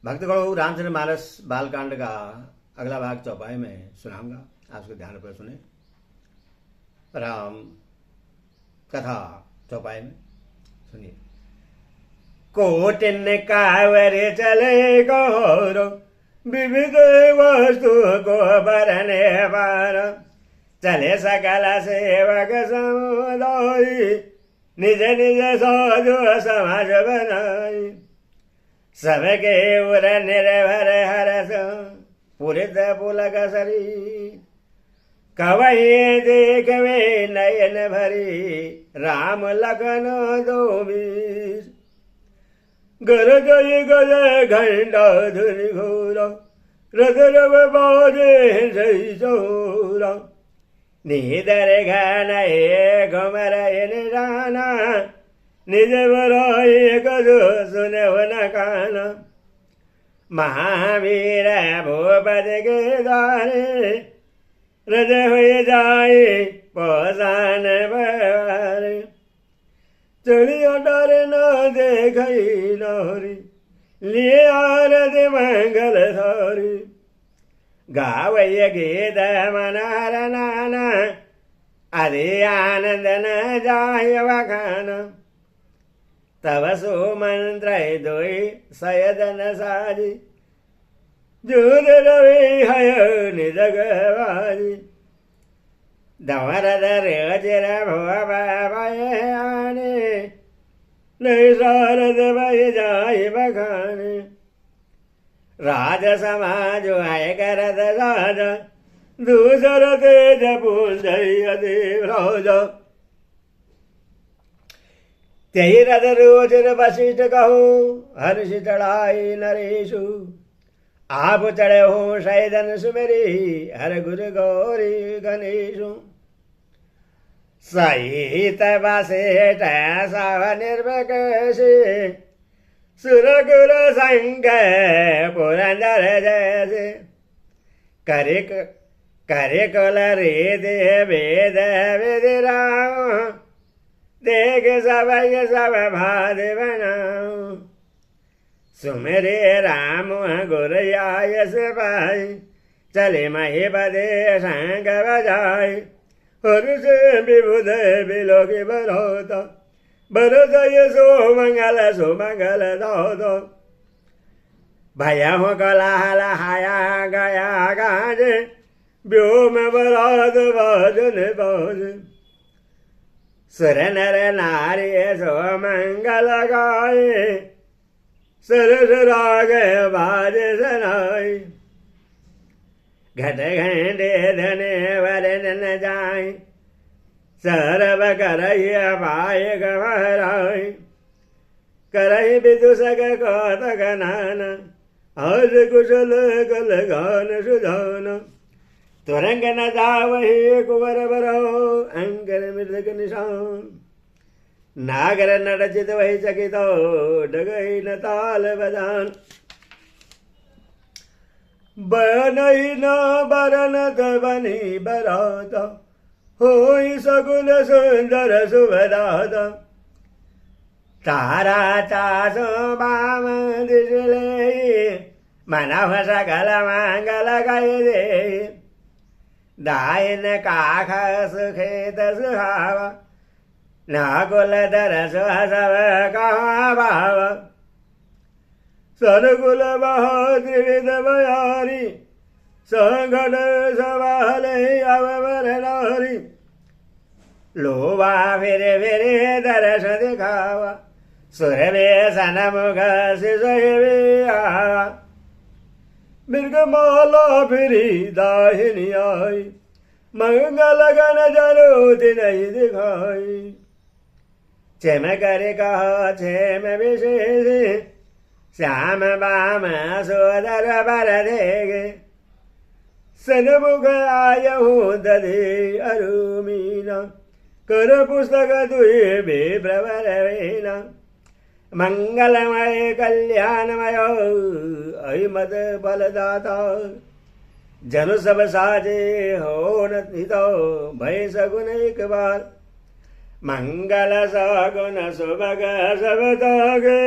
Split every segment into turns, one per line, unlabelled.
भक्त गणों रामचंद्र मानस बालकांड का अगला भाग चौपाई में सुनाऊंगा। आप उसको ध्यान पर सुने। राम कथा चौपाई में सुनिए। कोटिन कावर चले गौर विविध वस्तु को भरने पर चले सकल सेवक समुदाय निज निज साधु समाज बनाई सबके उर निर्भर हरस पुरित पुलक शरीर कवि देखवे नयन भरी राम लखन दो वीर गरजय गजय घंटा धुनि घोरा रदरव बाजे जय चोरा निदर घन घमर राना निज बराय कदो सुनव न काना महावीर भूपद के द्वारे रज हो जाए पौसान बारे चढ़िया डर न देख नौरी लिए आरत मंगल थोरी गावय गीत मनार नाना अरे आनंद न जाय वखाना तव सुमंत्र दोई सयदन साजी जूद रवि हय निजगवाजी दवर दर भवाने नहीं सारद भय जाय बखाने राज समाज आय करद राज दूसर तेज पुंज देव राज त्यही रथ रोचर वशिष्ठ कहो हर्ष चढ़ाई नरेशु आप चढ़े हो शैदन सुमेरी हर गुरु गौरी गणेशु सहित बसेट सव निर्भकशे सुर गुर संग पुरंदर जैसे करे कुल रीति वेद विधिराम देख सब भाद बनाओ सुमेरे राम गुर आयस पाई चले मही बदे संग बजाय हर्ष विबुध बिलोकी बरोता बरदय सुमंगल दो भय हो कलाहल हाया गया गाज व्योम बराद बाजन बाज सुर नर नारी सो मंगल गाये सरस राग बाज सनाई घट घंटे धने वरन न जाय सरब करय पाय गहराई करय विदुषक कौतक नाना हर्ष कुशल कल गान सुधाना तुरंग न जावहि कुंवर बरो अंकर मृदक निशान नागर नरचित वही चकितो डगई न ताल बजान बनई न बरन बनी बराता होई सगुन सुंदर सुभदाता तारा चासो बाम दिशले मनव सकल मंगल गय दे दायन काख सुखेत सुहावा नाकुल दरस हसव कहा भाव सरकुल त्रिविध बयारी संगठ सवाल अवर नारी लोवा फिर दरस दिखावा सुरवे सनमुख शिशुवे आवा मृगमाला फिरी दाहिनी आई मंगल गण जरूति नहीं दिखाई चम कर कहा क्षेम विशेष श्याम बाम सोदर बर देगे सनमुख आयहू दधे अरुमीना कर पुस्तक दुए बेप्रवर वेना मंगलमय कल्याणमय अहिमत बलदाता जनु सब साजे हो नितो भय सगुन एक बार मंगल सगुन सुभग सब तागे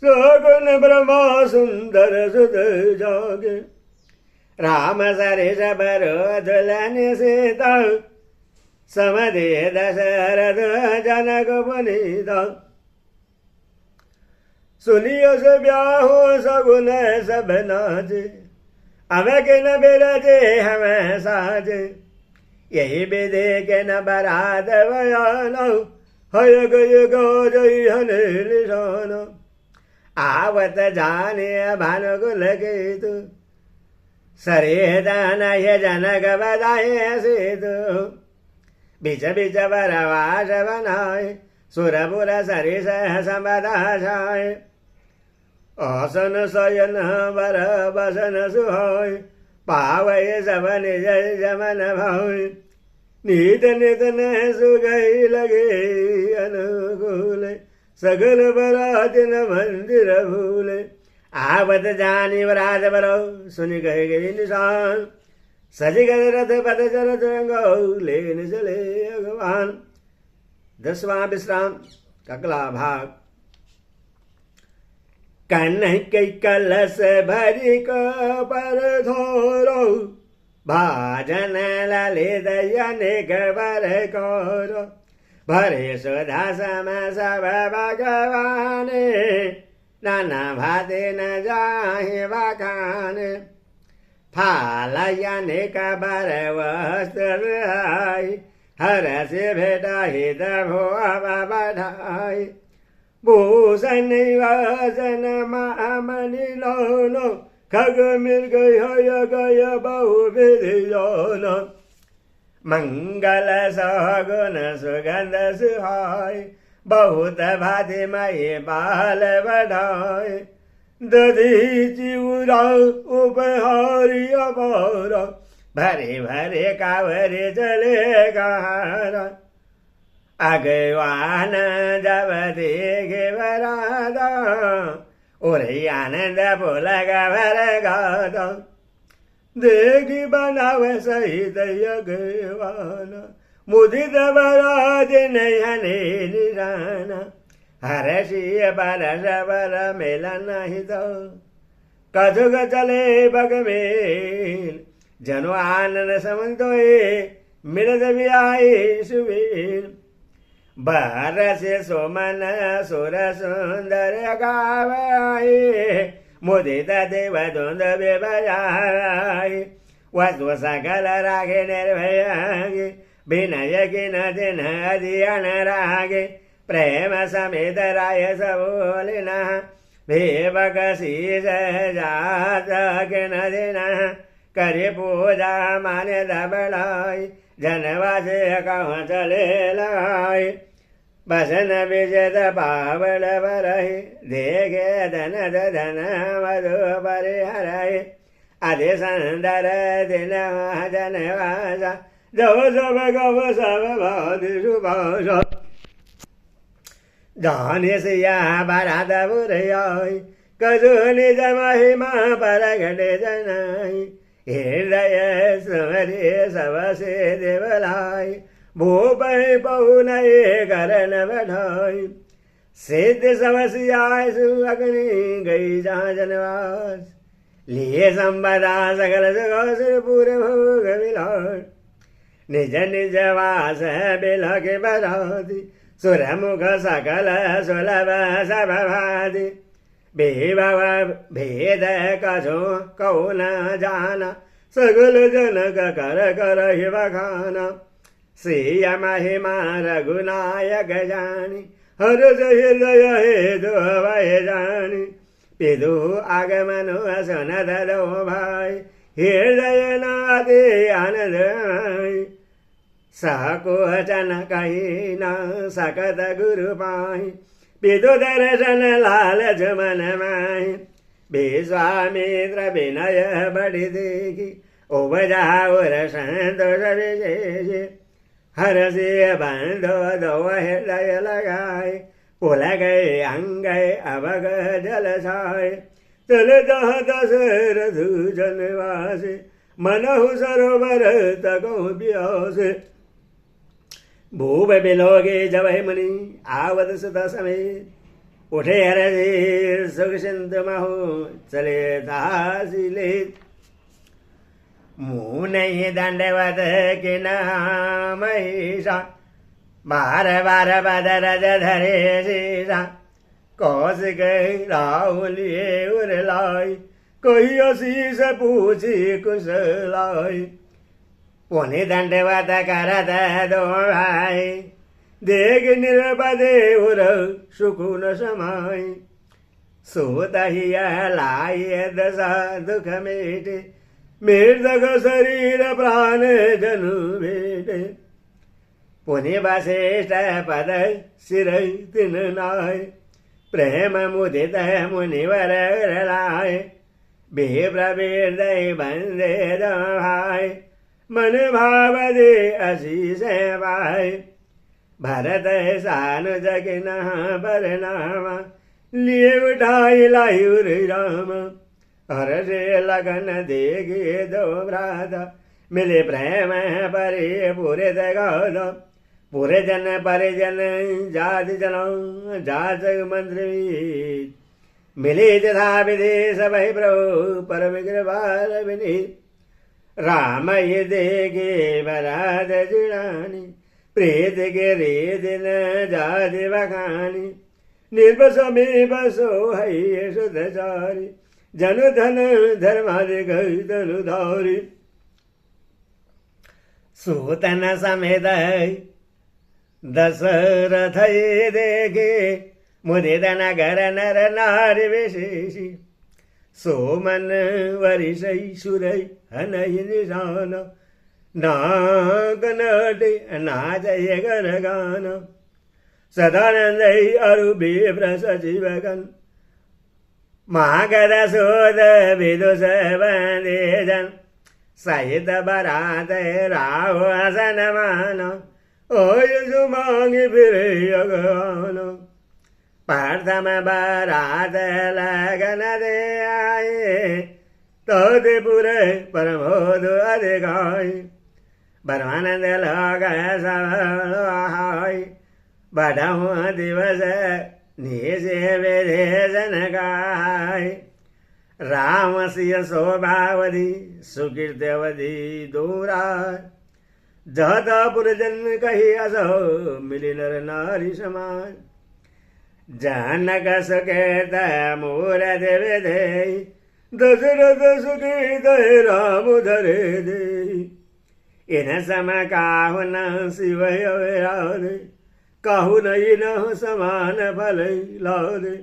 सगुन ब्रह्मा सुंदर सुत जागे। राम सरिष बरोधुलन सीता समदे दशरथ जनक पुनीता। सुनियो से ब्याहो सगुन सब नाचे अब के न बिरजे हमें साजे। यही विधि के न बरात बयानो हय गय गौरई हनिशानो। आवत जाने भानुकुल केतु सरेदन ये जनक बधाए सेतु। बिच बिच बरवास बनाए सुरपुर सरिस संबदा छाए। आसन शयन बर बसन सुहाय पावय सब निज जमन भाई। नित नित न सुगई लगे अनुकूल सगल बरातिन मंदिर भूले। आवत जानी बरात बरो सुनि गए गई निशान। सज गए रथ पद चरत गौले चले भगवान। 10वां विश्राम अगला भाग। कन्है कलश भरि पर धोरो भाजन ललित अनेक बर करो। भरे सुधा सम सब भगवान नाना भाते न जाहि बखान। फाल अनेक बर वस्त्र हर से भेटा हित भोव बढ़ाई। भूषण वासन मामनि लोलो खग मृग हय गय बहु विधि जोलो। मंगल सगुन सुगंध सुहाय बहुत भाति मई बाल बढ़ाए। दधी चिउरा उपहारी अपार भरे भरे कावरे चले गारा। अगवान जब देखे बरादा उरे आनंद पुलग भर गादा। देखी बनाव सहित यगवान मुदित बराज नयने निराना। हर्षि बरस बर मिलन हित कथुक चले बग मेल। जनो आनंद समन्तोए मिलत बियाई सुबीर। बरस सोमन सुर सुंदर गावाए मुदित देव धुंद बेबजाए। वस्तु सकल रागे निर्भयागे विनय किन दिन अधियन रागे। प्रेम समेत राय सबोलिना भेवक शीष जात किन दिन करे पूजा माने दबड़ाई। जनवासे कहाँ चले लाई बसन विजत पावल बरहि। देखे धन धन मधु परिहरहि अधि सुंदर दिन जनवासा। जो सब गव सब भाति सुभाषा जाने सिया बरात बुरयाई। कजु निज महिमा परगट जनाई। हृदय स्मरे सब से देवलाई भूप पहुनये करण बढ़ाई। सिद्ध समस्याय सुअग्नि गई जहाँ जनवास। लिए संबदा सकल सुर भोग विलास। निज निज वास बिलख बराती सुरमुख सकल सुलभ सब भाति। बेभव भेद कसो कौ न जाना सगल जनक कर कर हि बखाना। श्रीय महिमा रघुनायक जानी हर्ष हृदय हेतु भय जानी। पिदु आगमन सुनत दो भाई हृदय नादे आनंद। सकोचन कही न सकत गुरु पाई। पितु दर्शन लालच मन माहि। विश्वामित्र विनय बड़ी देखी उपजा उर संतोष विशेषी। हर्षि बंधो दो हृदय लगाए पुल गए अंग अवग जल छाए। चल जहाँ दशरथ जनवासे मनहु सरोवर तको ब्यासे। भूप बिलोगे जब मुनि आवत सदा समेत उठे हरधीर सुख सिंधु महु चले दासिले मुँह नहीं दंडवत कि महिषा बार बार बदरज धरे शीशा कौश गई राहुलिए उरलाई कोई अशीष पूछी कुशलाई पुनि दंडवत करत दो भाई देख निर्बदे उर सुकुन समाई सोत ही लाई दशा दुख मेटे मृदक शरीर प्राण जनु भेटे पुनि वशिष्ठ पद सिर तिन नाय प्रेम मुदित मुनिवर लाय बेप्रवृदय बंदे भाई मन भाव दे अशीष भाई भरत सानु जगिन बरनामा लिए उठाई लायुर राम हर से लगन देगे दो भ्राता मिले प्रेम परे पूरे दगाद पूरे जन परिजन जाति जन जात मंत्र मिले तथा विदेश भय प्रभु पर विग्रह विनी राम ये देगे बराद जुड़ानी प्रेत के रे दिन जाति बखानी निर्बस में बसो है सुधारी जन धन धर्मादि गई धनु धारी सूतन समेत दशरथ ये देखे मुदित नगर नर नारी विशेषी सोमन वरिष सुरई हनहि निशान नाग नटे नाचय गर गान सदानंद अरु विप्र सचिवगन मागर सोद विदुष वंदे जन सहित बरात राव हसन मान ओयु मांगी फिर अगवान प्रथम बरात लगन दे आए तोपुर परमोद अधिकाय परमानंद लग सहाय बढ़ऊ दिवस निशे विदेशन गाय राम सिय शोभावधि सुकीर्त्यवधि दूरा जत पुरजन कही असो मिली नर नारी समाज जनक सुकेत मूरत विधे दशरथ सुकेत राम धरे दे इन सम काहु न शिव राधे काहु नहीं न समान फल लादे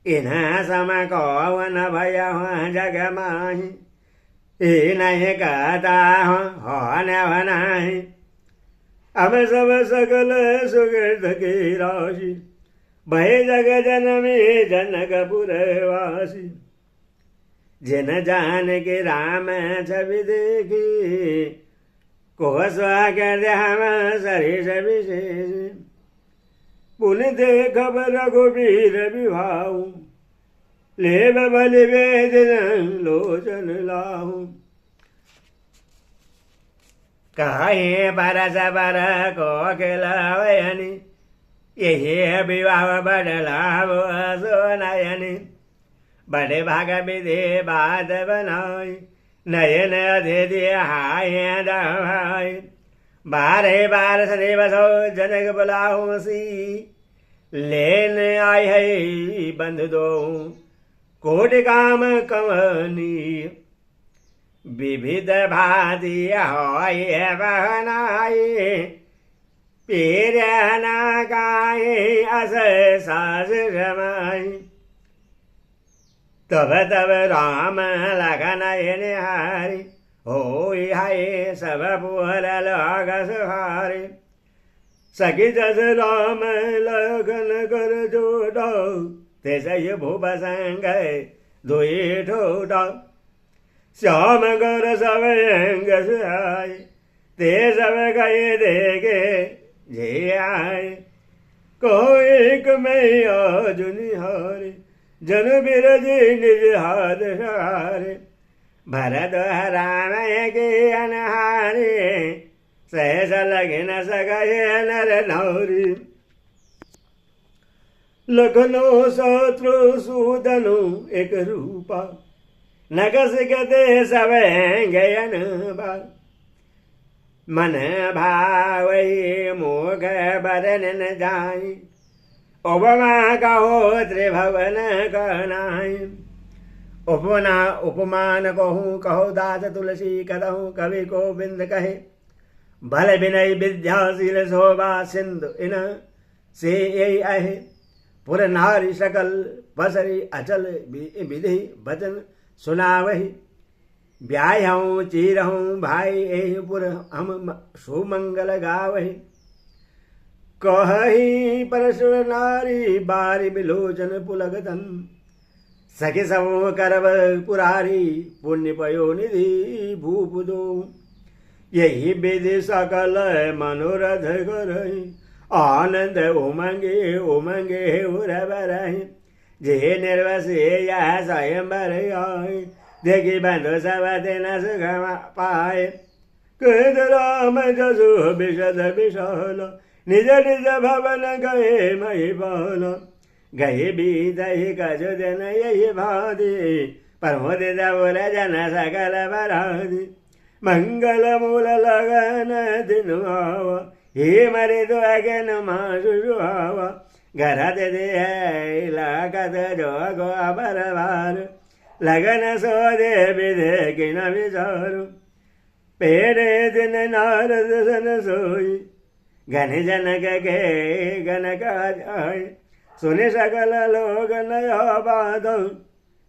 इन सम कौ न भय जग माही नहीं कहता हो नहीं अब सब सकल सुकृत की राशि भय जग जनमी जनकपुरवासी जिन जान के राम छवि देखी को स्वागत हम सरिष विशेष पुन देख रघुबीर विभाऊ ले बलि वेद लोचन लाहू काहे परस पर को खिलवयनी यही विवाह बदलाव सोनयनी बड़े भाग विधि बात बनाई नयन अतिथि हाय दवाई बारे बार सदैव सो जनक बुलाऊ सी लेन आय है बंधु दो कोटि काम कमनी विविध भांति होय बहनाई पीर न गाये अस सास रमाई तब तब राम लगन निहारी होय हाय सब पुहर लग सुहारी सखी जस राम लगन कर जोड़ो तेसय भूप संग दुई ठोड़ा श्याम कर सब अंग सुहाय ते सब गए देखे जे आए को एक में आजुनिहारे जन बिरजे निज हाथ सहारे भरत राम के अनहारे सहस लगे न सगये नर नौरी लखनो शत्रु सूदनु एक रूपा नगस गते सब गयन बाल मन भावई मोघ बरन न जाई उपमा कहो त्रिभुवन कहनाई उपमान कहूँ कहो दास तुलसी कदहूँ कवि को बिंद कहे भल विनय विद्याशील शोभा सिंधु इन से यही आहे पुर नारी सकल बसरी अचल विधि वचन सुनावही ब्याहूँ चीरहूँ भाई यही पुर हम सुमंगल गावही कही परशुर नारी बारी बिलोचन पुलगतन सखी समूह करब पुरारी पुण्य पयो निधि भूप दो यही विधि सकल मनोरथ करही आनंद उमंगे उमंगे उरबरही जे निर्वसे यह स्वयंवर आए देखी बंधु सब दिन सुख पाए कृत राम जसु विशद विशाल निज निज भवन गए मही बाल गए बीतहि कछु दिन यही भादी प्रमोद जबुर जन सकल बरादी मंगल मूल लगन दिन आवा हे मरे तो अगन मासु आवा घर दे है लागत जोगो बरबार लगन सो दे विधे किन विचारु पेड़े दिन नारद सन सोई घन जनक के गन का जाय सुनि सकल लोग नया बाध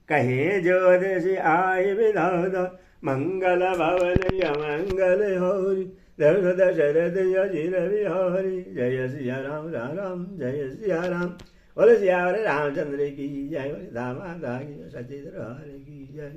कहीं ज्योतिषी आय विधाता मंगल भवन मंगल होरी दशरथ दशरथ अजिर विहारी जय सिया राम राम राम जय सिया राम बोले सिया रामचंद्र की जय, बोले दामा की सचित्र की जय।